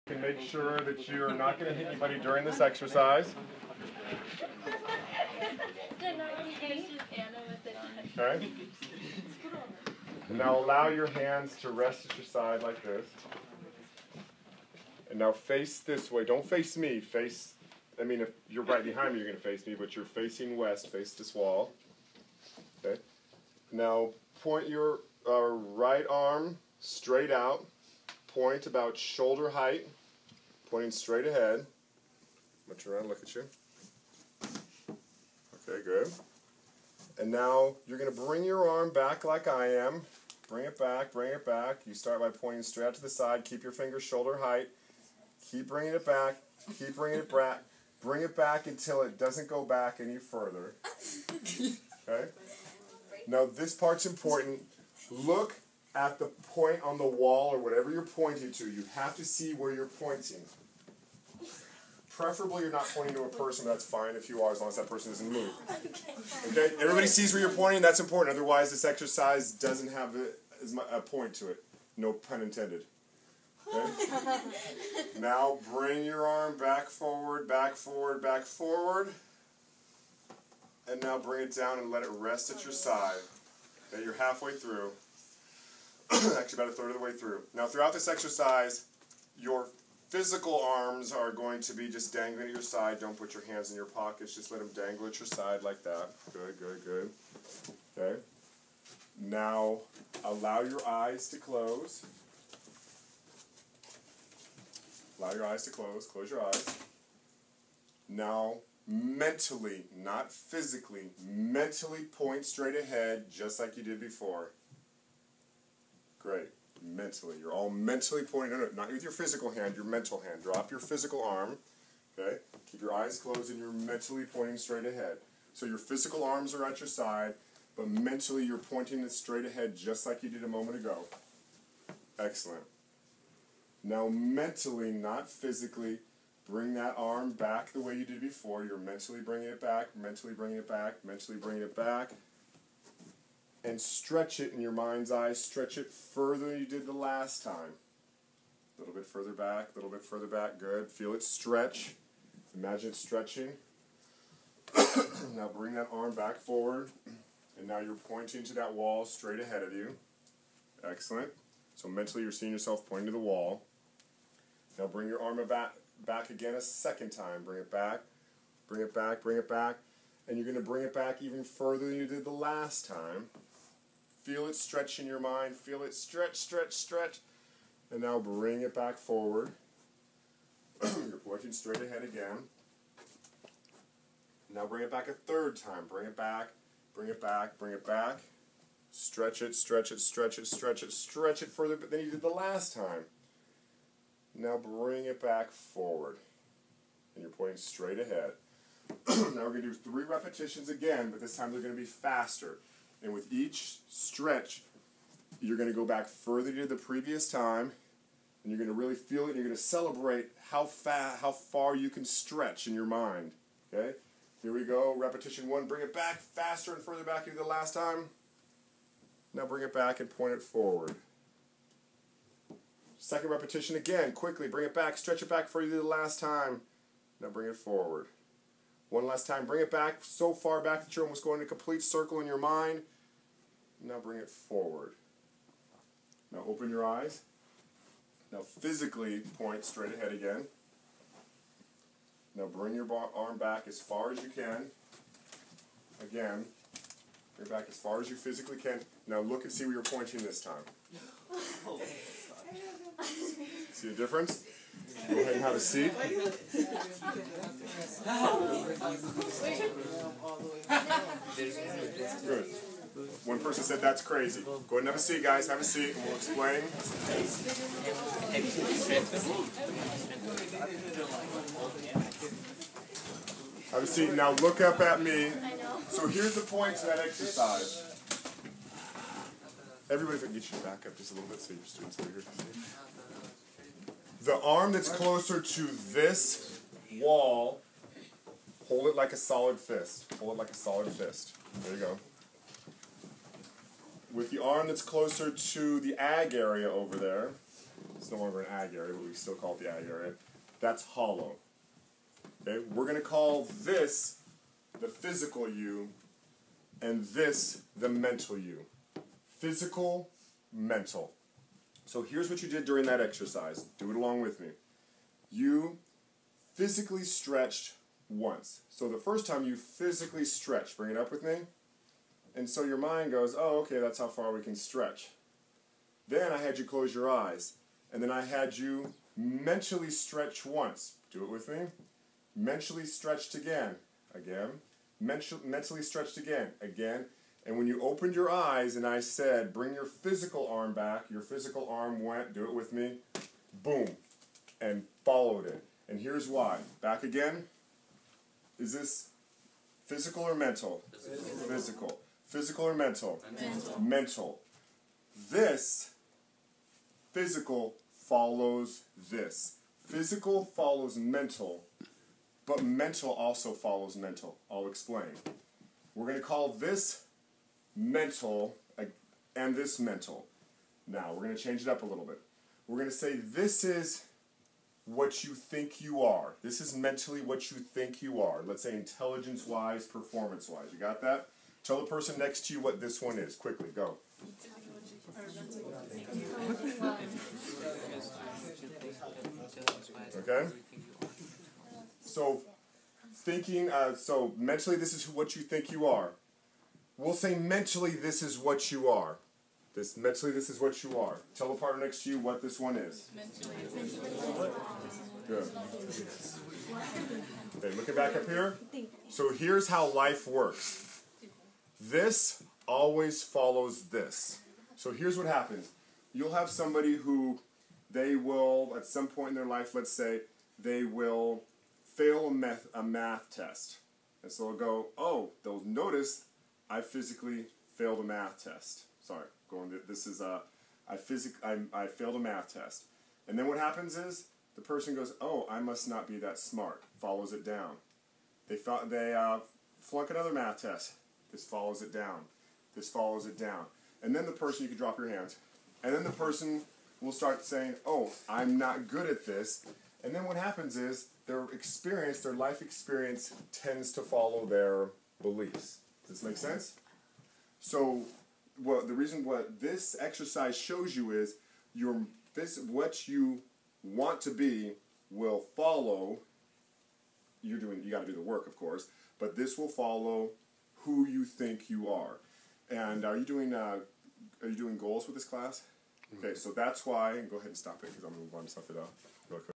And make sure that you're not going to hit anybody during this exercise. Okay? And now allow your hands to rest at your side like this. And now face this way. Don't face me. Face, I mean, if you're right behind me, you're going to face me, but you're facing west. Face this wall. Okay? Now point your right arm straight out. Point about shoulder height. Pointing straight ahead. I'm going to turn around and look at you. Okay, good. And now you're going to bring your arm back like I am. Bring it back, bring it back. You start by pointing straight out to the side. Keep your fingers shoulder height. Keep bringing it back. Keep bringing it back. Bring it back until it doesn't go back any further. Okay? Now this part's important. Look at the point on the wall or whatever you're pointing to. You have to see where you're pointing. Preferably you're not pointing to a person, but that's fine if you are, as long as that person doesn't move. Okay? Everybody sees where you're pointing, that's important. Otherwise this exercise doesn't have a point to it. No pun intended. Okay? Now bring your arm back forward, back forward, back forward. And now bring it down and let it rest at your side. Okay, you're halfway through. Actually about a third of the way through. Now throughout this exercise, your physical arms are going to be just dangling at your side. Don't put your hands in your pockets. Just let them dangle at your side like that. Good, good, good. Okay. Now allow your eyes to close. Allow your eyes to close. Close your eyes. Now mentally, not physically, mentally point straight ahead just like you did before. Great. Mentally. You're all mentally pointing, no, not with your physical hand, your mental hand. Drop your physical arm. Okay? Keep your eyes closed and you're mentally pointing straight ahead. So your physical arms are at your side, but mentally you're pointing it straight ahead just like you did a moment ago. Excellent. Now mentally, not physically, bring that arm back the way you did before. You're mentally bringing it back, mentally bringing it back, mentally bringing it back. And stretch it in your mind's eye. Stretch it further than you did the last time. A little bit further back, a little bit further back. Good. Feel it stretch. Imagine it stretching. Now bring that arm back forward. And now you're pointing to that wall straight ahead of you. Excellent. So mentally you're seeing yourself pointing to the wall. Now bring your arm back again a second time. Bring it back. Bring it back. Bring it back. And you're going to bring it back even further than you did the last time. Feel it stretch in your mind. Feel it stretch, stretch, stretch. And now bring it back forward. You're pointing straight ahead again. Now bring it back a third time. Bring it back, bring it back, bring it back. Stretch it, stretch it, stretch it, stretch it, stretch it further than you did the last time. Now bring it back forward. And you're pointing straight ahead. Now we're going to do 3 repetitions again, but this time they're going to be faster. And with each stretch, you're going to go back further to the previous time, and you're going to really feel it, and you're going to celebrate how far you can stretch in your mind. Okay? Here we go. Repetition 1. Bring it back faster and further back than you did the last time. Now bring it back and point it forward. Second repetition again. Quickly, bring it back. Stretch it back further than the last time. Now bring it forward. One last time. Bring it back so far back that you're almost going in a complete circle in your mind. Now bring it forward. Now open your eyes. Now physically point straight ahead again. Now bring your arm back as far as you can. Again. Bring it back as far as you physically can. Now look and see where you're pointing this time. See the difference? Go ahead and have a seat. Good. One person said that's crazy. Go ahead and have a seat, guys. Have a seat, and we'll explain. Have a seat. Now look up at me. So here's the point to that exercise. Everybody, get your back up just a little bit so your students will hear you. The arm that's closer to this wall, hold it like a solid fist. Hold it like a solid fist. There you go. With the arm that's closer to the ag area over there, It's no longer an ag area, but we still call it the ag area. That's hollow. Okay? We're going to call this the physical you and this the mental you. Physical, mental. So here's what you did during that exercise. Do it along with me. You physically stretched once. So the first time you physically stretched, bring it up with me. And so your mind goes, oh, okay, that's how far we can stretch. Then I had you close your eyes. And then I had you mentally stretch once. Do it with me. Mentally stretched again. Again. Mentally stretched again. Again. And when you opened your eyes and I said, bring your physical arm back, your physical arm went, do it with me, boom, and followed it. And here's why. Back again. Is this physical or mental? Physical. Physical or mental? Mental. Mental. This physical follows this. Physical follows mental, but mental also follows mental. I'll explain. We're going to call this mental and this mental. Now, we're going to change it up a little bit. We're going to say this is what you think you are. This is mentally what you think you are. Let's say intelligence-wise, performance-wise. You got that? Tell the person next to you what this one is. Quickly, go. Okay? So, so mentally this is what you think you are. We'll say mentally this is what you are. Mentally this is what you are. Tell the partner next to you what this one is. Good. Okay, looking back up here. So here's how life works. This always follows this. So here's what happens. You'll have somebody who they will, at some point in their life, let's say, they will fail a math test. And so they'll go, oh, they'll notice I physically failed a math test. Sorry, I failed a math test. And then what happens is the person goes, oh, I must not be that smart. Follows it down. They flunk another math test. This follows it down. This follows it down. And then the person, you can drop your hands, and then the person will start saying, oh, I'm not good at this. And then what happens is their life experience tends to follow their beliefs. Does this make sense? So the reason what this exercise shows you is what you want to be will follow. You got to do the work, of course, but this will follow who you think you are. And are you doing goals with this class? Okay, so that's why. Go ahead and stop it because I'm going to run stuff it up real quick.